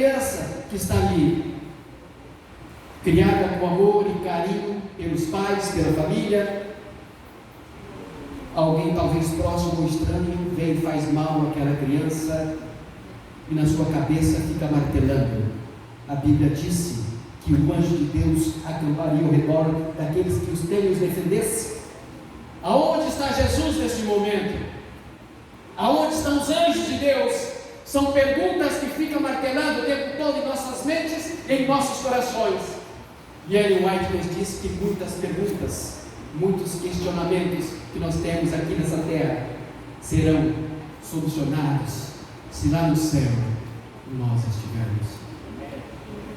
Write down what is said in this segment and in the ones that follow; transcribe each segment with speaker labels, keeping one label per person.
Speaker 1: criança que está ali, criada com amor e carinho pelos pais, pela família. Alguém talvez próximo ou estranho vem e faz mal àquela criança e na sua cabeça fica martelando. A Bíblia disse que o anjo de Deus acamparia ao redor daqueles que os tenham os defendesse. Aonde está Jesus nesse momento? Aonde estão os anjos de Deus? São perguntas que ficam martelando o tempo todo em nossas mentes, em nossos corações. E Ellen White nos diz que muitas perguntas, muitos questionamentos que nós temos aqui nessa terra serão solucionados se lá no céu nós estivermos.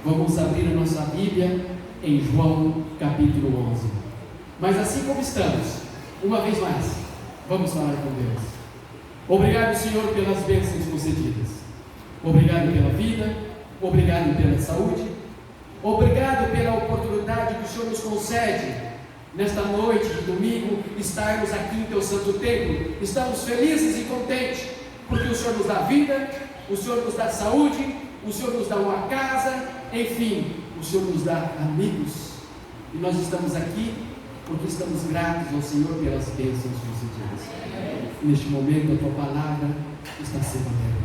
Speaker 1: Vamos abrir a nossa Bíblia em João capítulo 11. Mas assim como estamos, uma vez mais, vamos falar com Deus. Obrigado, Senhor, pelas bênçãos concedidas. Obrigado pela vida, obrigado pela saúde, obrigado pela oportunidade que o Senhor nos concede nesta noite de domingo, estarmos aqui em Teu santo templo. Estamos felizes e contentes, porque o Senhor nos dá vida, o Senhor nos dá saúde, o Senhor nos dá uma casa, enfim, o Senhor nos dá amigos. E nós estamos aqui porque estamos gratos ao Senhor pelas bênçãos concedidas. Neste momento a Tua palavra está sendo aberta.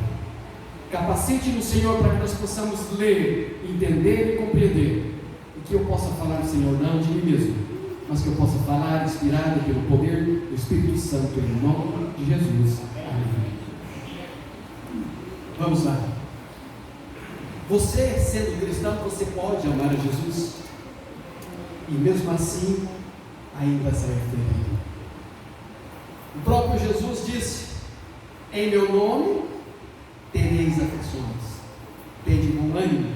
Speaker 1: Capacite-nos, Senhor, para que nós possamos ler, entender e compreender, e que eu possa falar, Senhor, não de mim mesmo, mas que eu possa falar inspirado pelo poder do Espírito Santo, em nome de Jesus. Amém. Vamos lá. Você, sendo cristão, você pode amar a Jesus e mesmo assim ainda sair ferido. O próprio Jesus disse: em meu nome tereis aflições, tende bom ânimo,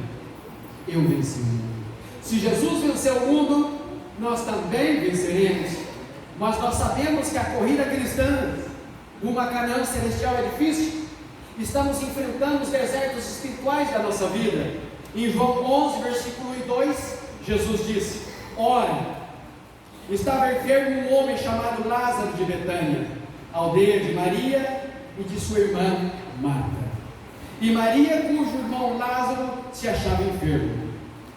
Speaker 1: eu venci o mundo. Se Jesus venceu o mundo, nós também venceremos. Mas nós sabemos que a corrida cristã, uma Canaã celestial, é difícil. Estamos enfrentando os desertos espirituais da nossa vida. Em João 11, versículo 1 e 2, Jesus disse: ora, estava enfermo um homem chamado Lázaro de Betânia, aldeia de Maria e de sua irmã Marta. E Maria, cujo irmão Lázaro se achava enfermo,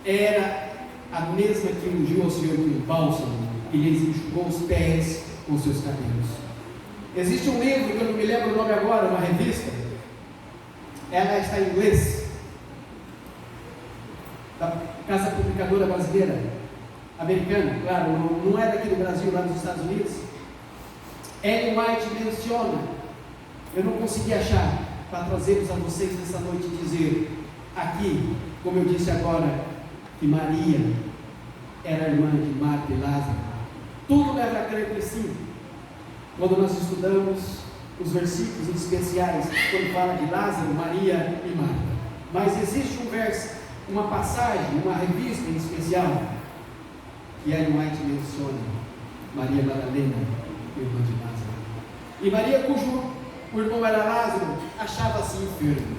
Speaker 1: era a mesma que ungiu ao Senhor com bálsamo e lhes enxugou os pés com seus cabelos. Existe um livro que eu não me lembro o nome agora, uma revista. Ela está em inglês, da Casa Publicadora Brasileira, americana, claro, não é daqui do Brasil, lá nos Estados Unidos. Ellen White menciona, eu não consegui achar para trazê-los a vocês nessa noite e dizer aqui, como eu disse agora, que Maria era irmã de Marta e Lázaro. Tudo leva a crer que sim. Quando nós estudamos os versículos especiais, quando fala de Lázaro, Maria e Marta. Mas existe um verso, uma passagem, uma revista em especial, que Ellen White menciona Maria Madalena, irmã de Lázaro. E Maria, cujo o irmão era Lázaro, achava-se enfermo.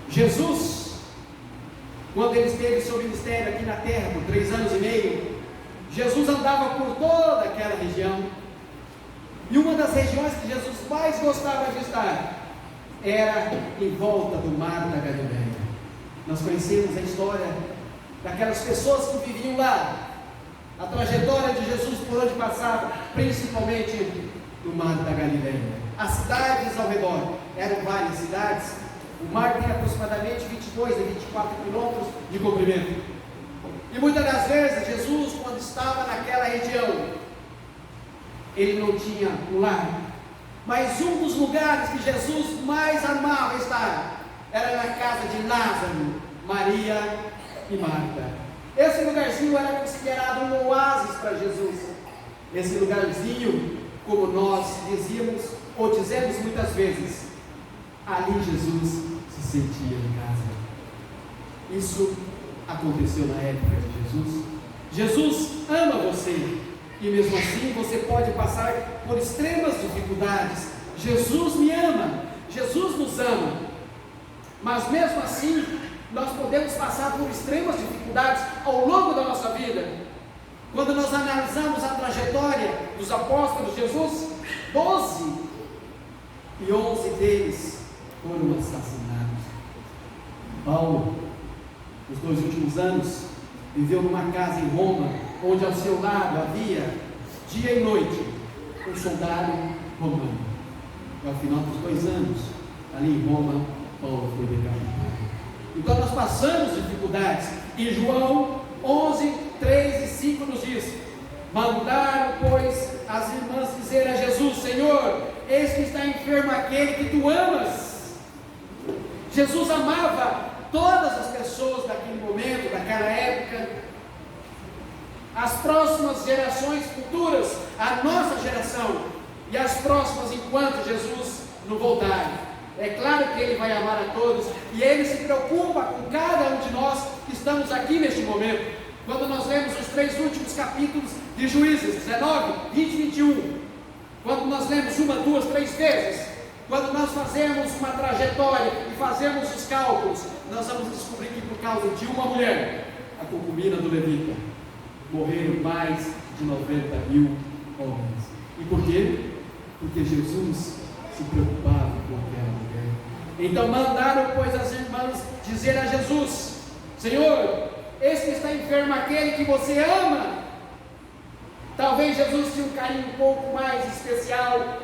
Speaker 1: Jesus, quando ele esteve seu ministério aqui na terra por 3 anos e meio, Jesus andava por toda aquela região. E uma das regiões que Jesus mais gostava de estar era em volta do mar da Galileia. Nós conhecemos a história daquelas pessoas que viviam lá, a trajetória de Jesus por onde passava, principalmente no mar da Galileia. As cidades ao redor eram várias cidades. O mar tem aproximadamente 22 a 24 quilômetros de comprimento. E muitas das vezes Jesus, quando estava naquela região, ele não tinha um lar, mas um dos lugares que Jesus mais amava estar era na casa de Lázaro, Maria e Marta. Esse lugarzinho era considerado um oásis para Jesus. Esse lugarzinho, como nós dizíamos ou dizemos muitas vezes, ali Jesus se sentia em casa. Isso aconteceu na época de Jesus. Jesus ama você. E mesmo assim você pode passar por extremas dificuldades. Jesus me ama, Jesus nos ama. Mas mesmo assim, nós podemos passar por extremas dificuldades ao longo da nossa vida. Quando nós analisamos a trajetória dos apóstolos de Jesus, 12 e 11 deles foram assassinados. Paulo, nos 2 últimos anos, viveu numa casa em Roma, onde ao seu lado havia, dia e noite, um soldado romano. E ao final dos 2 anos, ali em Roma, Paulo foi decapitado. Então nós passamos dificuldades. E João 11, 3 e 5 nos diz: mandaram, pois, as irmãs dizer a Jesus: Senhor, eis que está enfermo aquele que tu amas. Jesus amava todas as pessoas daquele momento, daquela época, as próximas gerações futuras, a nossa geração e as próximas enquanto Jesus não voltar. É claro que Ele vai amar a todos, e Ele se preocupa com cada um de nós que estamos aqui neste momento. Quando nós lemos os 3 últimos capítulos de Juízes, 19, 20 e 21, quando nós lemos 1, 2, 3 vezes, quando nós fazemos uma trajetória e fazemos os cálculos, nós vamos descobrir que por causa de uma mulher, a concubina do Levita, morreram mais de 90.000 homens. E por quê? Porque Jesus se preocupava com aquela mulher. Então mandaram, pois, as irmãs dizer a Jesus: Senhor, esse que está enfermo aquele que você ama. Talvez Jesus tinha um carinho um pouco mais especial,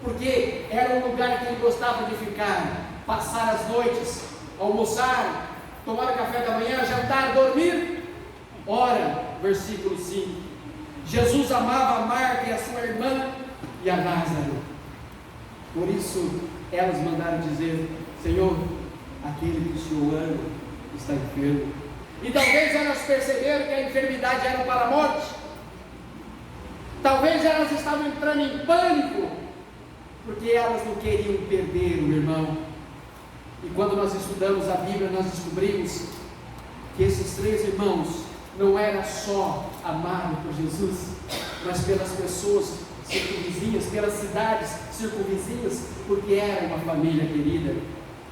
Speaker 1: porque era um lugar que ele gostava de ficar, passar as noites, almoçar, tomar café da manhã, jantar, dormir. Ora, versículo 5, Jesus amava a Marta e a sua irmã e a Lázaro. Por isso elas mandaram dizer: Senhor, aquele que o Senhor ama está enfermo. E talvez elas perceberam que a enfermidade era para a morte. Talvez elas estavam entrando em pânico, porque elas não queriam perder o irmão. E quando nós estudamos a Bíblia, nós descobrimos que esses 3 irmãos não era só amado por Jesus, mas pelas pessoas circunvizinhas, pelas cidades circunvizinhas, porque era uma família querida.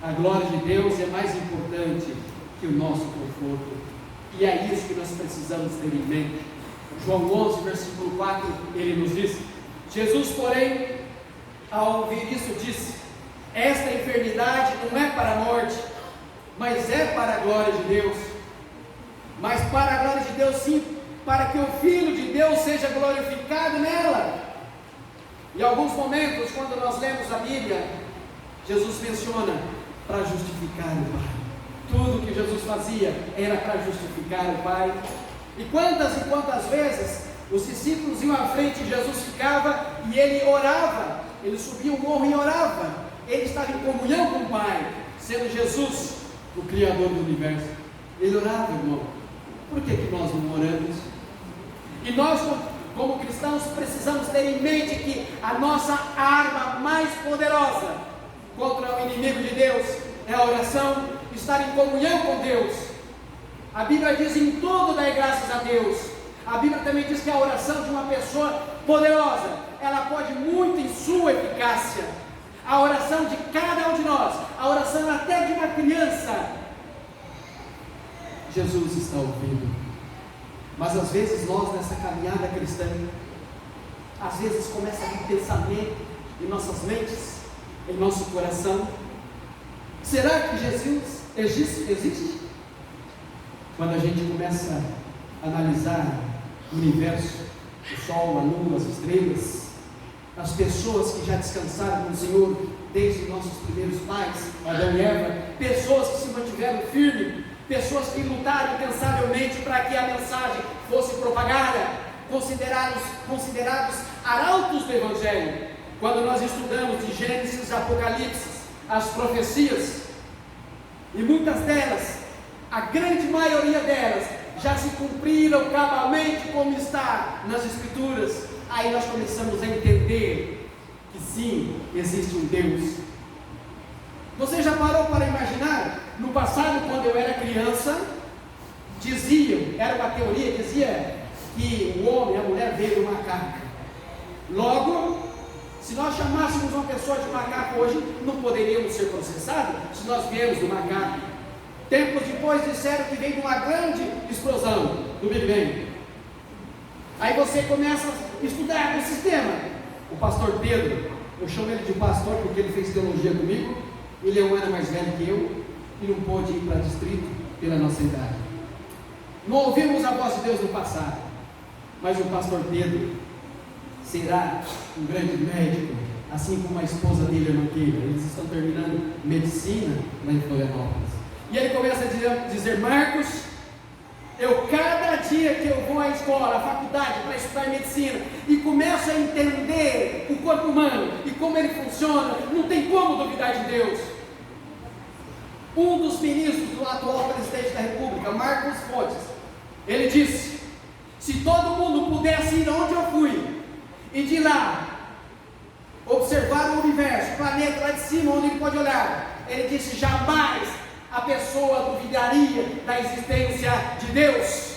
Speaker 1: A glória de Deus é mais importante que o nosso conforto, e é isso que nós precisamos ter em mente. João 11, versículo 4, ele nos diz: Jesus, porém, ao ouvir isso, disse: esta enfermidade não é para a morte, mas é para a glória de Deus. Mas para a glória de Deus, sim, para que o Filho de Deus seja glorificado nela. Em alguns momentos, quando nós lemos a Bíblia, Jesus menciona para justificar o Pai. Tudo que Jesus fazia era para justificar o Pai. E quantas vezes os discípulos iam à frente e Jesus ficava e ele orava, ele subia o morro e orava. Ele estava em comunhão com o Pai, sendo Jesus o Criador do universo. Ele orava, irmão. Por que nós não oramos? E nós, como cristãos, precisamos ter em mente que a nossa arma mais poderosa contra o inimigo de Deus é a oração, estar em comunhão com Deus. A Bíblia diz: em tudo dai graças a Deus. A Bíblia também diz que a oração de uma pessoa poderosa, ela pode muito em sua eficácia. A oração de cada um de nós, a oração até de uma criança, Jesus está ouvindo. Mas às vezes nós, nessa caminhada cristã, às vezes começa a vir pensamento em nossas mentes, em nosso coração: será que Jesus existe? Quando a gente começa a analisar o universo, o sol, a lua, as estrelas, as pessoas que já descansaram no Senhor desde nossos primeiros pais, Adão e Eva, pessoas que se mantiveram firmes, pessoas que lutaram incansavelmente para que a mensagem fosse propagada, considerados arautos do Evangelho. Quando nós estudamos de Gênesis, Apocalipse, as profecias, e muitas delas, a grande maioria delas, já se cumpriram cabalmente como está nas Escrituras. Aí nós começamos a entender que sim, existe um Deus. Você já parou para imaginar? No passado, quando eu era criança, era uma teoria, dizia que o homem, a mulher veio do macaco. Logo, se nós chamássemos uma pessoa de macaco hoje, não poderíamos ser processados se nós viemos do macaco. Tempos depois disseram que veio de uma grande explosão do Big Bang. Aí você começa a estudar o sistema. O pastor Pedro, eu chamo ele de pastor porque ele fez teologia comigo, ele é um ano mais velho que eu, e não pôde ir para distrito pela nossa idade. Não ouvimos a voz de Deus no passado, mas o pastor Pedro será um grande médico, assim como a esposa dele, a irmã Keila. Eles estão terminando medicina lá em Florianópolis. E ele começa a dizer: Marcos, cada dia que eu vou à escola, à faculdade, para estudar medicina, e começo a entender o corpo humano e como ele funciona, não tem como duvidar de Deus. Um dos ministros do atual presidente da República, Marcos Fontes, ele disse: se todo mundo pudesse ir onde eu fui, e de lá observar o universo, o planeta lá de cima, onde ele pode olhar, ele disse: jamais a pessoa duvidaria da existência de Deus.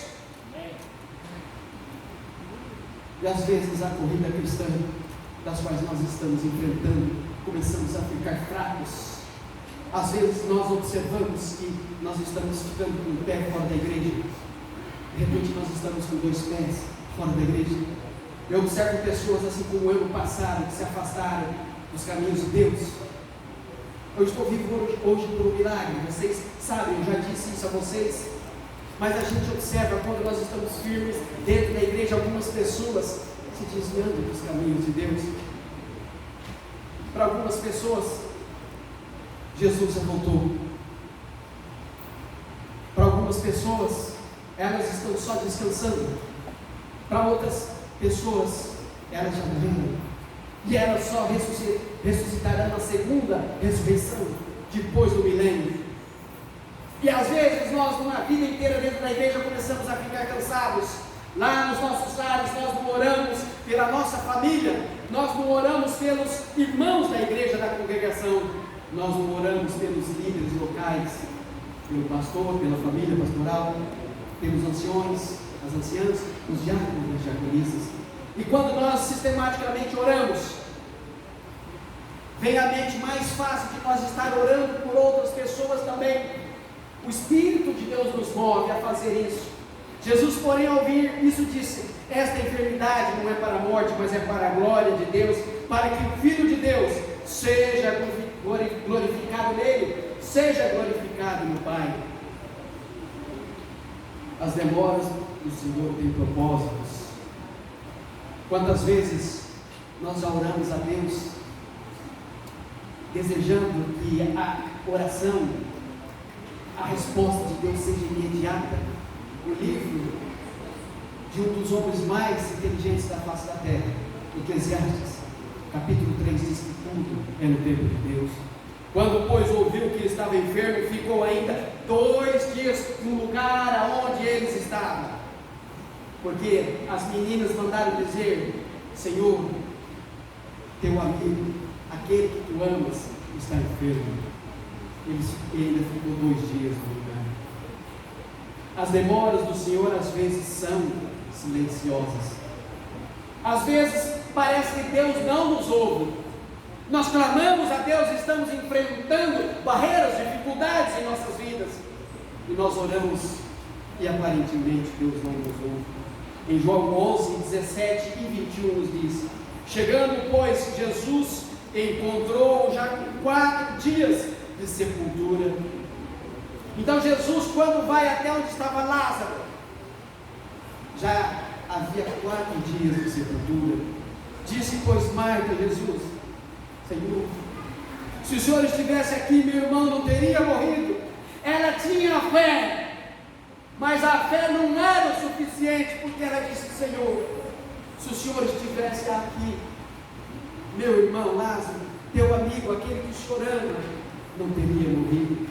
Speaker 1: E às vezes a corrida cristã, das quais nós estamos enfrentando, começamos a ficar fracos. Às vezes nós observamos que nós estamos ficando com o pé fora da igreja. De repente nós estamos com 2 pés fora da igreja. Eu observo pessoas assim como eu no passado, que se afastaram dos caminhos de Deus. Eu estou vivo hoje por um milagre, vocês sabem, eu já disse isso a vocês. Mas a gente observa, quando nós estamos firmes dentro da igreja, algumas pessoas se desviando dos caminhos de Deus. Para algumas pessoas, Jesus já voltou. Para algumas pessoas, elas estão só descansando. Para outras pessoas, elas já morreram. E elas só ressuscitarão na segunda ressurreição, depois do milênio. E às vezes nós, numa vida inteira dentro da igreja, começamos a ficar cansados. Lá nos nossos lares, nós não oramos pela nossa família, nós não oramos pelos irmãos da igreja, da congregação, nós não oramos pelos líderes locais, pelo pastor, pela família pastoral, pelos anciões, as anciãs, os diáconos, as diaconisas. E quando nós sistematicamente oramos, vem à mente mais fácil de nós estar orando por outras pessoas também. O Espírito de Deus nos move a fazer isso. Jesus, porém, ao ouvir isso, disse: esta enfermidade não é para a morte, mas é para a glória de Deus, para que o Filho de Deus seja glorificado nele, seja glorificado no Pai. As demoras do Senhor têm propósitos. Quantas vezes nós já oramos a Deus, desejando que a oração, a resposta de Deus seja imediata? O livro de um dos homens mais inteligentes da face da terra, Eclesiastes, capítulo 3, diz que tudo é no tempo de Deus. Quando, pois, ouviu que ele estava enfermo, ficou ainda 2 dias no lugar aonde eles estavam. Porque as meninas mandaram dizer: Senhor, teu amigo, aquele que tu amas, está enfermo. Ele ainda ficou 2 dias no lugar. As demoras do Senhor às vezes são silenciosas. Às vezes parece que Deus não nos ouve. Nós clamamos a Deus, estamos enfrentando barreiras, dificuldades em nossas vidas, e nós oramos e aparentemente Deus não nos ouve. Em João 11, 17 e 21 nos diz: chegando, pois, Jesus encontrou já com 4 dias de sepultura. Então Jesus, quando vai até onde estava Lázaro, já havia 4 dias de sepultura. Disse, pois, Marta a Jesus: Senhor, se o Senhor estivesse aqui, meu irmão não teria morrido. Ela tinha fé, mas a fé não era o suficiente, porque ela disse: Senhor, se o Senhor estivesse aqui, meu irmão Lázaro, teu amigo, aquele que o Senhor ama, não teria morrido.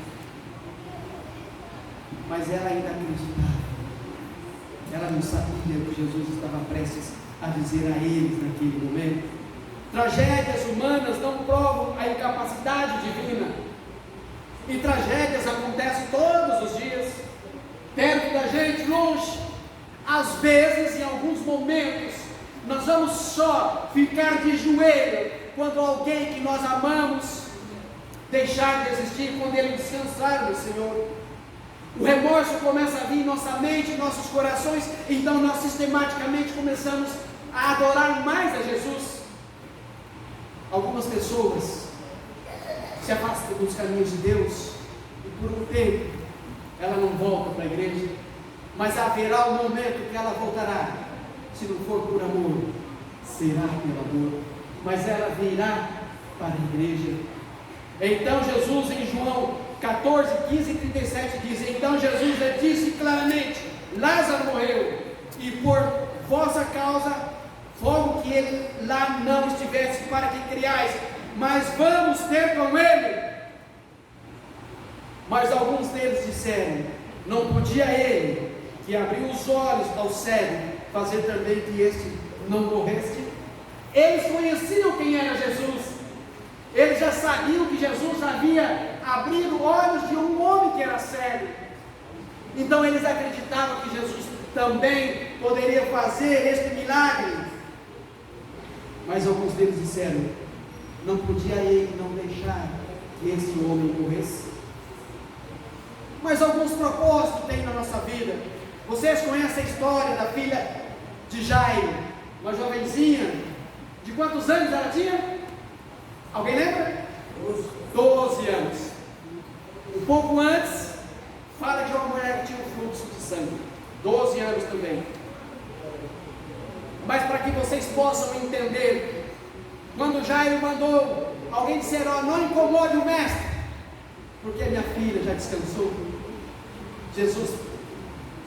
Speaker 1: Mas ela ainda acreditava. Ela não sabia o que Jesus estava prestes a dizer a eles naquele momento. Tragédias humanas não provam a incapacidade divina. E tragédias acontecem todos os dias, perto da gente, longe. Às vezes, em alguns momentos, nós vamos só ficar de joelho quando alguém que nós amamos deixar de existir, quando ele descansar no Senhor. O remorso começa a vir em nossa mente, em nossos corações. Então nós sistematicamente começamos a adorar mais a Jesus. Algumas pessoas se afastam dos caminhos de Deus, e por um igreja, mas haverá um momento que ela voltará. Se não for por amor, será pelo amor, mas ela virá para a igreja. Então Jesus, em João 14, 15 e 37 diz: então Jesus lhe disse claramente: Lázaro morreu, e por vossa causa rogo que ele lá não estivesse, para que creiais, mas vamos ter com ele. Mas alguns deles disseram: não podia ele, que abriu os olhos ao cego, fazer também que este não morresse? Eles conheciam quem era Jesus, eles já sabiam que Jesus havia abrido olhos de um homem que era cego, então eles acreditavam que Jesus também poderia fazer este milagre. Mas alguns deles disseram: não podia ele não deixar que esse homem morresse? Mas alguns propósitos tem na nossa vida. Vocês conhecem a história da filha de Jairo, uma jovenzinha? De quantos anos ela tinha? Alguém lembra? 12 anos. Um pouco antes, fala de uma mulher que tinha um fluxo de sangue. 12 anos também. Mas para que vocês possam entender, quando Jairo mandou alguém dizer: ó, não incomode o mestre, porque a minha filha já descansou. Jesus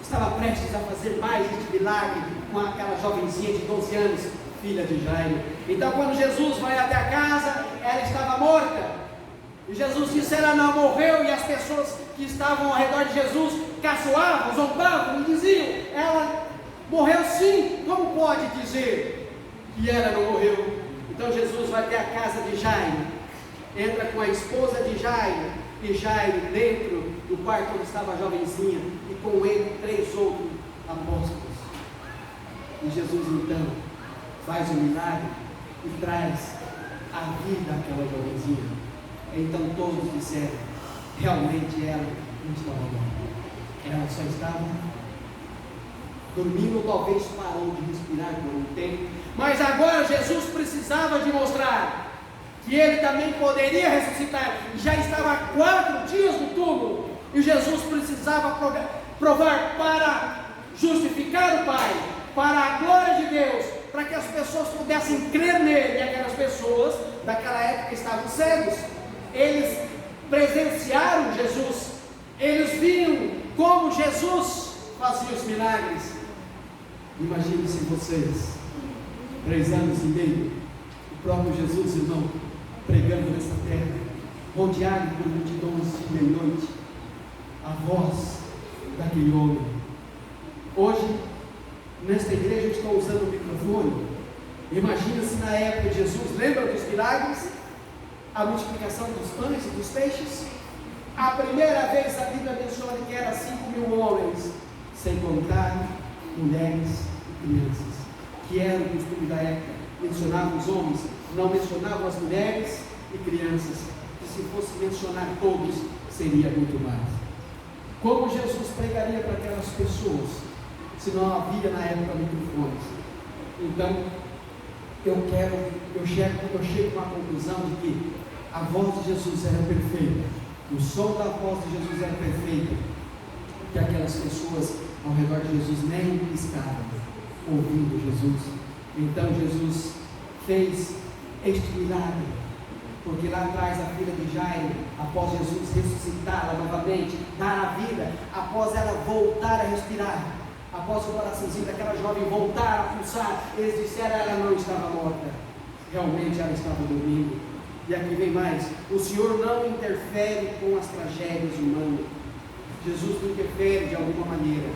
Speaker 1: estava prestes a fazer mais este milagre com aquela jovenzinha de 12 anos, filha de Jairo. Então quando Jesus vai até a casa, ela estava morta, e Jesus disse: ela não morreu, e as pessoas que estavam ao redor de Jesus caçoavam, zombavam e diziam: ela morreu sim, como pode dizer que ela não morreu? Então Jesus vai até a casa de Jairo, entra com a esposa de Jairo, e Jairo dentro do quarto onde estava a jovenzinha, e com ele 3 outros apóstolos. E Jesus então faz um milagre e traz a vida àquela jovenzinha. Então todos disseram: realmente ela não estava morta, ela só estava dormindo, ou talvez parou de respirar por um tempo. Mas agora Jesus precisava de mostrar que ele também poderia ressuscitar. Já estava há 4 dias no túmulo, e Jesus precisava provar para justificar o Pai, para a glória de Deus, para que as pessoas pudessem crer nele. E aquelas pessoas daquela época estavam cegos, eles presenciaram Jesus, eles viram como Jesus fazia os milagres. Imagine-se vocês, 3 anos e meio, o próprio Jesus, irmão, pregando nessa terra, rodeado por multidões de meia-noite, a voz daquele homem. Hoje, nesta igreja, eu estou usando o microfone. Imagina-se na época de Jesus, lembra dos milagres? A multiplicação dos pães e dos peixes? A primeira vez a Bíblia menciona que era 5.000 homens, sem contar mulheres e crianças, que era o costume da época. Mencionava os homens, não mencionavam as mulheres e crianças, que se fosse mencionar todos, seria muito mais. Como Jesus pregaria para aquelas pessoas, se não havia na época microfones? Então, eu chego a uma conclusão de que a voz de Jesus era perfeita, o som da voz de Jesus era perfeito, que aquelas pessoas ao redor de Jesus nem piscavam, ouvindo Jesus. Então Jesus fez este milagre, porque lá atrás a filha de Jairo, após Jesus ressuscitá-la novamente, dar a vida, após ela voltar a respirar, após o coraçãozinho daquela jovem voltar a pulsar, eles disseram: ela não estava morta, realmente ela estava dormindo. E aqui vem mais: o Senhor não interfere com as tragédias humanas. Jesus não interfere de alguma maneira.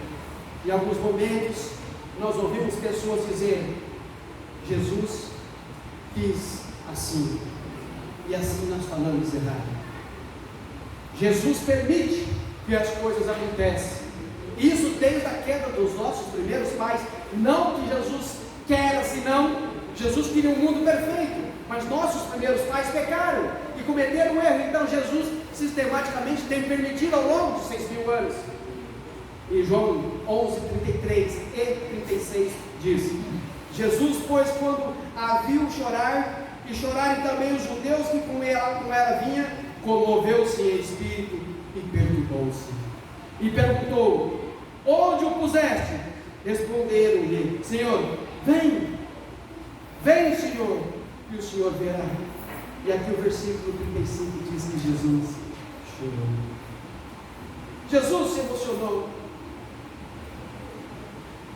Speaker 1: Em alguns momentos nós ouvimos pessoas dizer: Jesus quis assim, e assim nós falamos errado. Jesus permite que as coisas aconteçam, isso desde a queda dos nossos primeiros pais. Não que Jesus quer assim, não. Jesus queria um mundo perfeito, mas nossos primeiros pais pecaram e cometeram um erro. Então Jesus sistematicamente tem permitido ao longo de 6.000 anos. E João 11, 33 e 36 diz: Jesus, pois, quando a viu chorar, e chorarem também os judeus que com ela vinha, comoveu-se em espírito e perturbou-se. E perguntou: onde o puseste? Responderam-lhe: Senhor, vem, vem, Senhor, e o Senhor verá. E aqui o versículo 35 diz que Jesus chorou. Jesus se emocionou.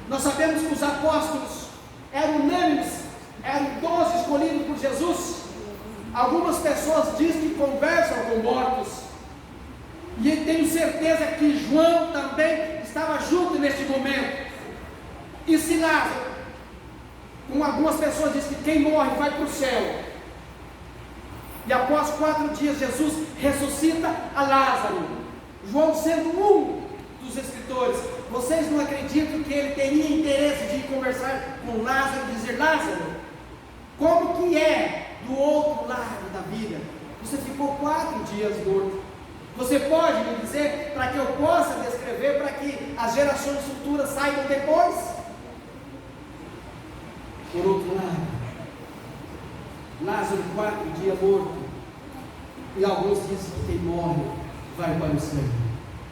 Speaker 1: Nós sabemos que os apóstolos eram unânimes, eram 12 escolhidos por Jesus. Algumas pessoas dizem que conversam com mortos, e tenho certeza que João também estava junto neste momento. E se Lázaro, como algumas pessoas dizem que quem morre vai para o céu, e após 4 dias Jesus ressuscita a Lázaro. João, sendo um dos escritores, vocês não acreditam que ele teria interesse de conversar com Lázaro e dizer: Lázaro, como que é do outro lado da vida? Você ficou 4 dias morto. Você pode me dizer, para que eu possa descrever, para que as gerações futuras saibam depois? Por outro lado, Lázaro 4 dias morto, e alguns dizem que quem morre vai para o céu.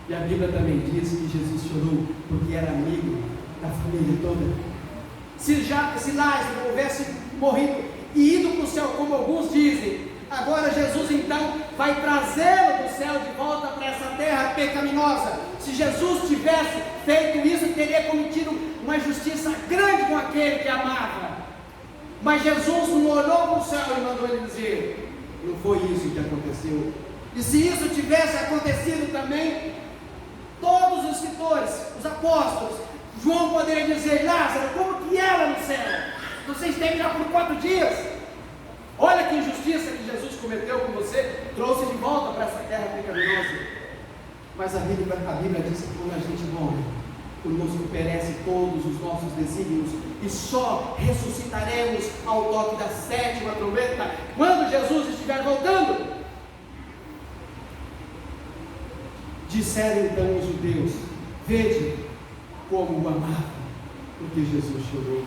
Speaker 1: E a Bíblia também diz que Jesus chorou porque era amigo da família toda. Se Lázaro houvesse morrido e ido para o céu, como alguns dizem, agora Jesus então vai trazê-lo do céu de volta para essa terra pecaminosa. Se Jesus tivesse feito isso, teria cometido uma injustiça grande com aquele que amava. Mas Jesus não olhou para o céu e mandou ele dizer: não foi isso que aconteceu. E se isso tivesse acontecido também, todos os escritores, os apóstolos, João poderia dizer: Lázaro, como que era no céu? Você esteve lá por 4 dias. Olha que injustiça que Jesus cometeu com você, trouxe de volta para essa terra pecaminosa. Mas a Bíblia diz que quando a gente morre, conosco perece todos os nossos desígnios, e só ressuscitaremos ao toque da 7ª trombeta, quando Jesus estiver voltando. Disseram então os judeus: vede como o amava, porque Jesus chorou.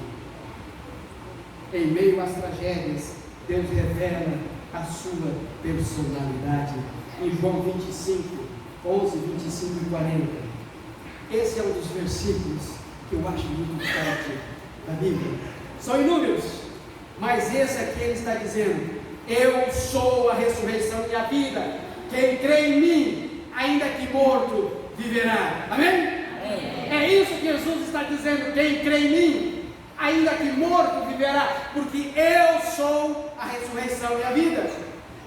Speaker 1: Em meio às tragédias, Deus revela a sua personalidade. Em João 25, 11, 25 e 40. Esse é um dos versículos que eu acho muito forte da Bíblia. São inúmeros, mas esse aqui ele está dizendo: eu sou a ressurreição e a vida. Quem crê em mim, ainda que morto, viverá. Amém? É isso que Jesus está dizendo: quem crê em mim, ainda que morto, viverá, porque eu sou a ressurreição e a vida.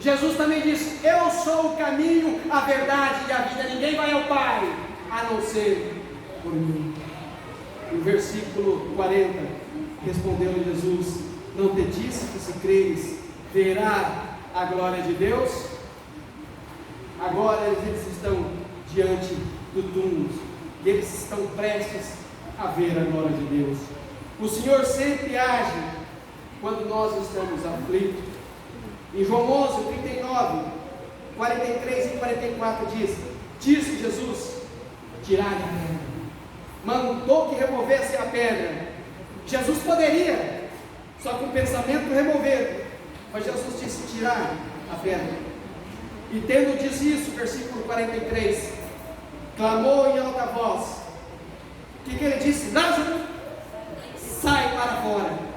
Speaker 1: Jesus também disse: eu sou o caminho, a verdade e a vida. Ninguém vai ao Pai a não ser por mim. No versículo 40, respondeu Jesus: não te disse que, se creres, verá a glória de Deus? Agora eles estão diante do túmulo, e eles estão prestes a ver a glória de Deus. O Senhor sempre age quando nós estamos aflitos. Em João 11, 39, 43 e 44 disse Jesus: tirai a pedra. Mandou que removesse a pedra. Jesus poderia, só com o pensamento, remover, mas Jesus disse: tirai a pedra. E tendo dito isso, versículo 43, clamou em alta voz. O que ele disse? Lázaro, sai para fora.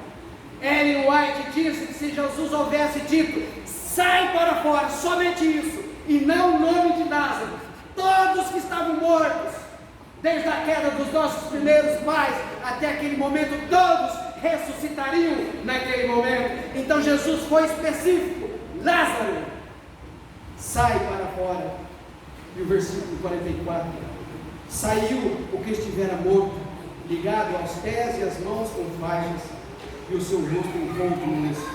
Speaker 1: Ellen White disse que se Jesus houvesse dito: sai para fora, somente isso, e não o nome de Lázaro, todos que estavam mortos, desde a queda dos nossos primeiros pais até aquele momento, todos ressuscitariam naquele momento. Então Jesus foi específico: Lázaro, sai para fora. E o versículo 44: saiu o que estivera morto, ligado aos pés e às mãos com faixas, e o seu rosto envolto no lenço.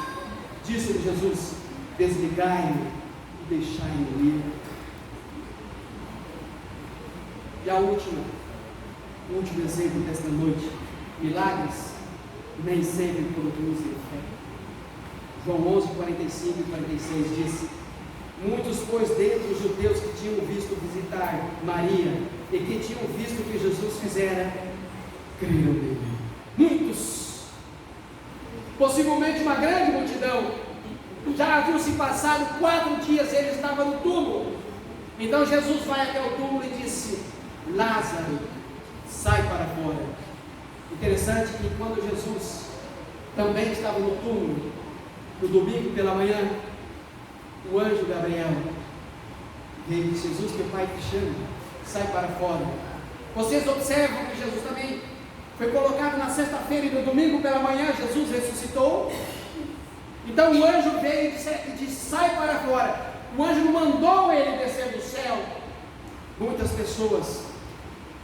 Speaker 1: Disse-lhe Jesus: desligai-o e deixai-o ir. E o último exemplo desta noite: milagres nem sempre produzem fé. João 11, 45 e 46 diz: muitos, pois, dentre os judeus que tinham visto visitar Maria e que tinham visto o que Jesus fizera, creram nele. Muitos, possivelmente uma grande multidão. Já haviam se passado 4 dias, ele estava no túmulo. Então Jesus vai até o túmulo e disse: Lázaro, sai para fora. Interessante que quando Jesus também estava no túmulo, no domingo pela manhã, o anjo Gabriel veio e disse: Jesus, teu pai te chama, sai para fora. Vocês observam que Jesus também foi colocado na sexta-feira e no domingo pela manhã Jesus ressuscitou. Então o anjo veio e disse: sai para fora. O anjo não mandou ele descer do céu. Muitas pessoas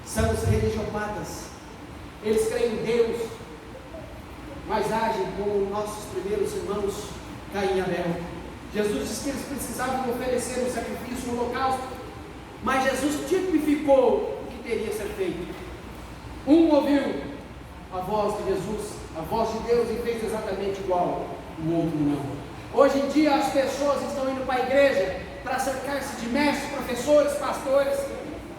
Speaker 1: são os religiopatas, eles creem em Deus, mas agem como nossos primeiros irmãos Caim e Abel. Jesus disse que eles precisavam oferecer um sacrifício, um holocausto, mas Jesus tipificou o que teria a ser feito. Um ouviu a voz de Jesus, a voz de Deus, e fez exatamente igual, o outro não. Hoje em dia as pessoas estão indo para a igreja para cercar-se de mestres, professores, pastores,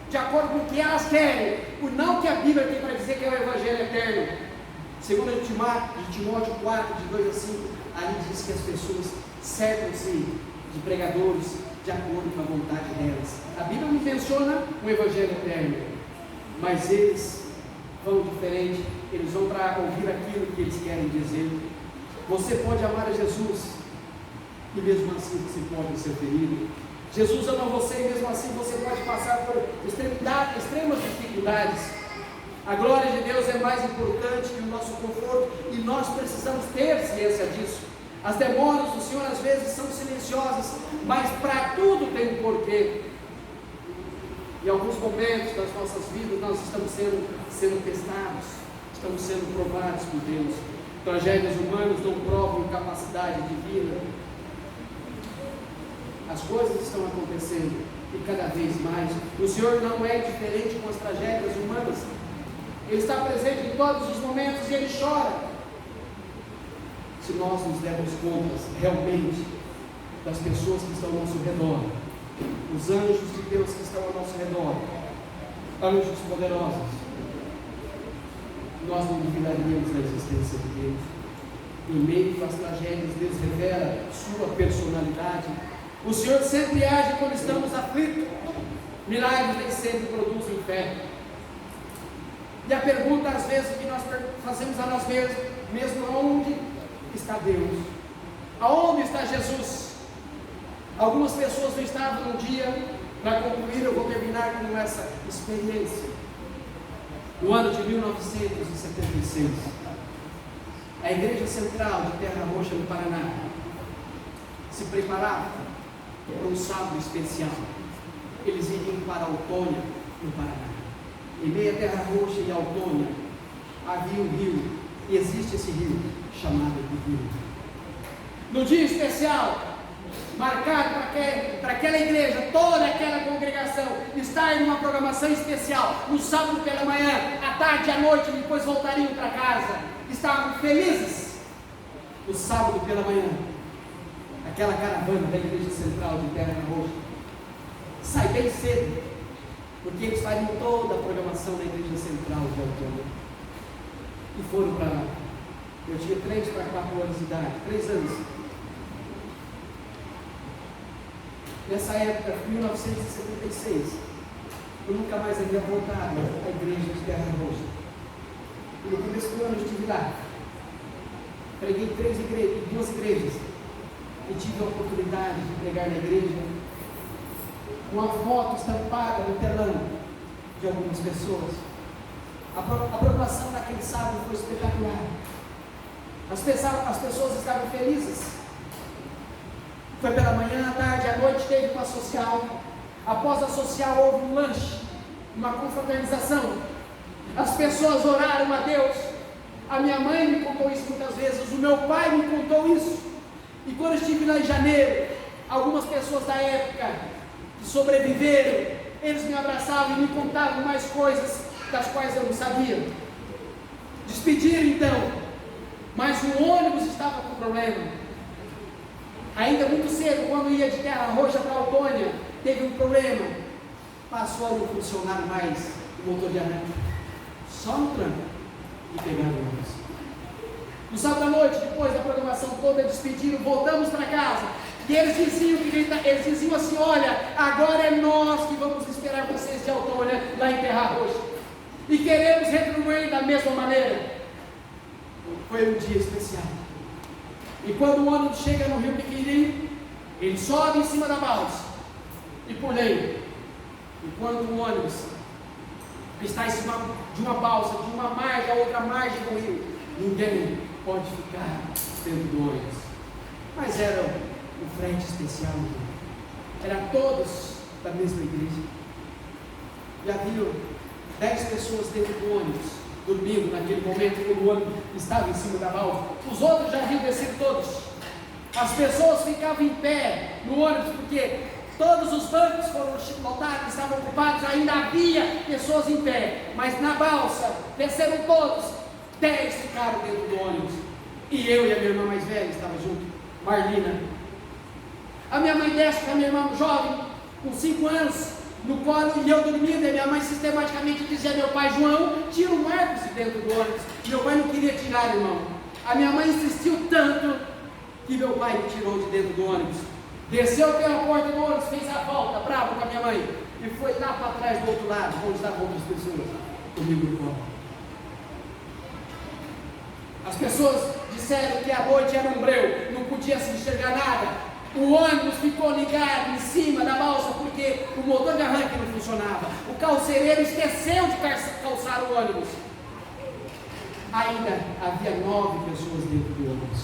Speaker 1: de acordo com o que elas querem, o não que a Bíblia tem para dizer que é o Evangelho eterno. Segundo Timóteo 4, de 2 a 5, ali diz que as pessoas cercam-se de pregadores de acordo com a vontade delas. A Bíblia não menciona o Evangelho eterno, mas eles vão diferente, eles vão para ouvir aquilo que eles querem dizer. Você pode amar a Jesus e mesmo assim você pode ser ferido. Jesus ama você e mesmo assim você pode passar por extremas dificuldades. A glória de Deus é mais importante que o nosso conforto e nós precisamos ter ciência disso. As demoras do Senhor às vezes são silenciosas, mas para tudo tem um porquê. Em alguns momentos das nossas vidas nós estamos sendo testados, estamos sendo provados por Deus. Tragédias humanas não provam capacidade divina. As coisas estão acontecendo e cada vez mais. O Senhor não é diferente com as tragédias humanas. Ele está presente em todos os momentos e Ele chora. Se nós nos dermos conta realmente das pessoas que estão ao nosso redor, os anjos de Deus que estão ao nosso redor, anjos poderosos, nós não duvidaríamos da existência de Deus. Em meio às tragédias, Deus revela sua personalidade. O Senhor sempre age quando estamos aflitos. Milagres nem sempre produzem fé. E a pergunta às vezes que nós fazemos a nós mesmos, onde está Deus? Aonde está Jesus? Algumas pessoas não estavam no dia. Para concluir, eu vou terminar com essa experiência. No ano de 1976, a Igreja Central de Terra Roxa, no Paraná, se preparava para um sábado especial. Eles iriam para Autônia, no Paraná. Em meio a Terra Roxa e Autônia havia um rio, e existe esse rio chamado de Rio. No dia especial, marcado para aquela igreja, toda aquela congregação estar em uma programação especial, no sábado pela manhã, à tarde e à noite, depois voltariam para casa, estavam felizes. No sábado pela manhã, aquela caravana da Igreja Central de Terra Roxa sai bem cedo, porque eles fariam toda a programação da Igreja Central de Autônia. E foram para lá. Eu tinha 3 para 4 anos de idade, 3 anos. Nessa época, 1976, eu nunca mais havia voltado à Igreja de Terra Roxa. E no começo do ano eu estive lá. Preguei em 2 igrejas. E tive a oportunidade de pregar na igreja com a foto estampada no telão de algumas pessoas. A programação daquele sábado foi espetacular. As pessoas estavam felizes. Foi pela manhã, à tarde, à noite teve uma social. Após a social houve um lanche, uma confraternização. As pessoas oraram a Deus. A minha mãe me contou isso muitas vezes, o meu pai me contou isso. E quando eu estive lá em janeiro, algumas pessoas da época que sobreviveram, eles me abraçavam e me contavam mais coisas das quais eu não sabia. Despediram então, mas o ônibus estava com problema. Ainda muito cedo, quando ia de Terra Roxa para Autônia, teve um problema. Passou a não funcionar mais o motor de arranque. Só no tranco e pegaram o ônibus. No sábado à noite, depois da programação toda, despediram, voltamos para casa. E eles diziam assim: olha, agora é nós que vamos esperar vocês de Autônia, lá em Terra Roxa. e queremos retribuir da mesma maneira. Foi um dia especial. E quando o ônibus chega no Rio Piquiri, ele sobe em cima da balsa e por lei. E quando o ônibus está em cima de uma balsa, de uma margem a outra margem do rio, ninguém pode ficar dentro do ônibus. Mas era um frete especial. Eram todos da mesma igreja. E havia 10 pessoas dentro do ônibus, dormindo naquele momento, quando o ônibus estava em cima da balsa. Os outros já haviam descido todos. As pessoas ficavam em pé no ônibus, porque todos os bancos foram lotados, estavam ocupados, ainda havia pessoas em pé. Mas na balsa, desceram todos. 10 ficaram dentro do ônibus. E eu e a minha irmã mais velha estavam juntos, Marlina. A minha mãe desce com a minha irmã jovem, com 5 anos, no colo, e eu dormindo, e minha mãe sistematicamente dizia a meu pai: João, tira o Marcos de dentro do ônibus. Meu pai não queria tirar, irmão. A minha mãe insistiu tanto que meu pai me tirou de dentro do ônibus. Desceu pela porta do ônibus, fez a volta, bravo com a minha mãe, e foi lá para trás do outro lado, onde estavam outras pessoas, comigo no colo. As pessoas disseram que a noite era um breu, não podia se enxergar nada. O ônibus ficou ligado em cima da balsa porque o motor de arranque não funcionava. O calcereiro esqueceu de calçar o ônibus. Ainda havia 9 pessoas dentro do ônibus.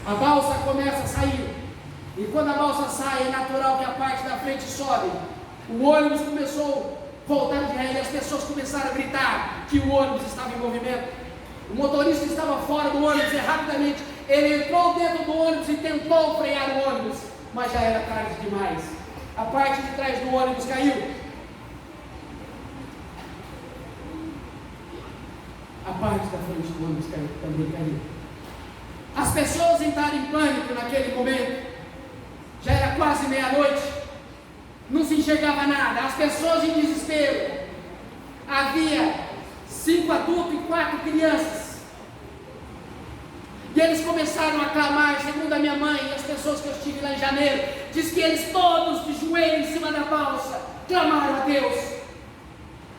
Speaker 1: A balsa começa a sair. E quando a balsa sai, é natural que a parte da frente sobe. O ônibus começou a voltar de ré e as pessoas começaram a gritar que o ônibus estava em movimento. O motorista estava fora do ônibus e rapidamente ele entrou dentro do ônibus e tentou frear o ônibus, mas já era tarde demais. A parte de trás do ônibus caiu. A parte da frente do ônibus também caiu. As pessoas entraram em pânico naquele momento. Já era quase meia-noite. Não se enxergava nada. As pessoas em desespero. Havia 5 adultos e 4 crianças. E eles começaram a clamar, segundo a minha mãe e as pessoas que eu estive lá em janeiro, diz que eles todos de joelho em cima da balsa, clamaram a Deus.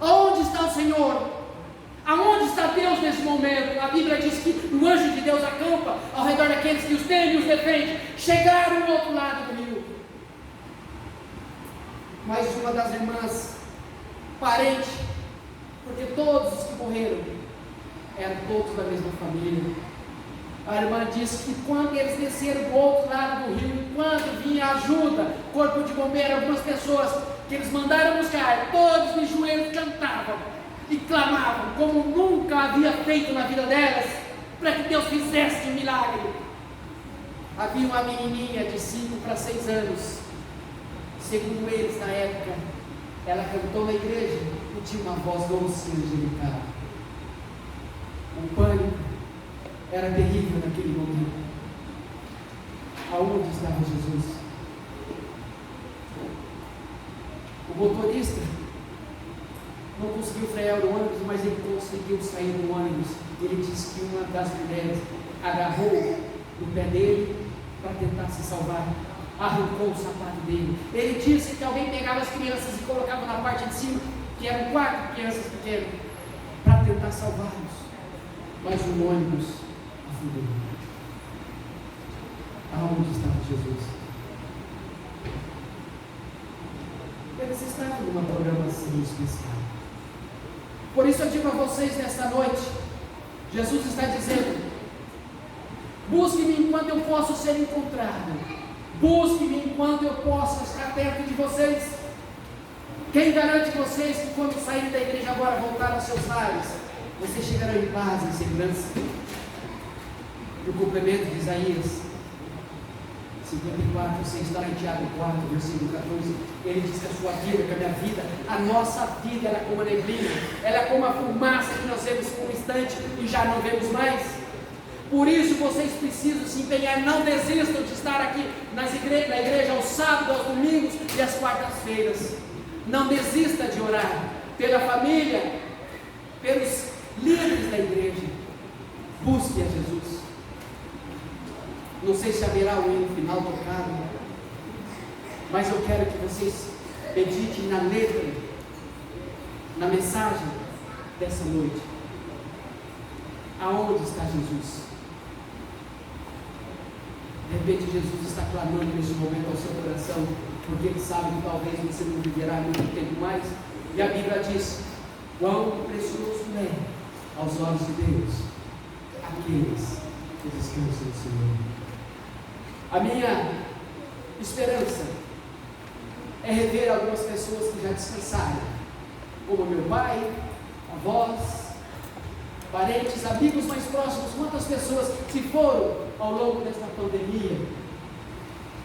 Speaker 1: Aonde está o Senhor? Aonde está Deus nesse momento? A Bíblia diz que o anjo de Deus acampa ao redor daqueles que os temem e os defende. Chegaram do outro lado do rio. Mas uma das irmãs, parente, porque todos os que morreram eram todos da mesma família. A irmã disse que quando eles desceram do outro lado do rio, enquanto vinha ajuda, corpo de bombeiro, algumas pessoas que eles mandaram buscar, todos de joelhos cantavam e clamavam, como nunca havia feito na vida delas, para que Deus fizesse um milagre. Havia uma menininha de 5 para 6 anos, segundo eles na época, ela cantou na igreja e tinha uma voz doce e angelical. O pânico era terrível naquele momento. Aonde estava Jesus? O motorista não conseguiu frear o ônibus, mas ele conseguiu sair do ônibus. Ele disse que uma das mulheres agarrou no pé dele para tentar se salvar, arrancou o sapato dele. Ele disse que alguém pegava as crianças e colocava na parte de cima, que eram 4 crianças pequenas, para tentar salvá-los. Mas o ônibus afundou. Aonde estava Jesus? Eles estavam numa programação especial. Por isso eu digo a vocês nesta noite, Jesus está dizendo: busque-me enquanto eu posso ser encontrado, busque-me enquanto eu possa estar perto de vocês. Quem garante vocês que quando saírem da igreja agora, voltar aos seus lares, vocês chegarão em paz, em segurança? No complemento de Isaías 54, você está em Tiago 4, versículo 14, ele diz que a sua vida, que a minha vida, a nossa vida era como a neblina, ela é como a fumaça que nós vemos por um instante e já não vemos mais. Por isso vocês precisam se empenhar, não desistam de estar aqui na igreja aos sábados, aos domingos e às quartas-feiras. Não desista de orar pela família, pelos líderes da igreja. Busque a Jesus. Não sei se haverá o hino final tocado, mas eu quero que vocês meditem na letra, na mensagem dessa noite: aonde está Jesus? De repente Jesus está clamando neste momento ao seu coração, porque Ele sabe que talvez você não viverá muito tempo mais. E a Bíblia diz: quão precioso é aos olhos de Deus aqueles que descansam no Senhor. A minha esperança é rever algumas pessoas que já descansaram, como meu pai, avós, parentes, amigos mais próximos. Quantas pessoas se foram ao longo desta pandemia?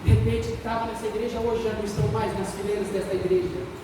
Speaker 1: De repente estavam nessa igreja, hoje já não estão mais nas fileiras desta igreja.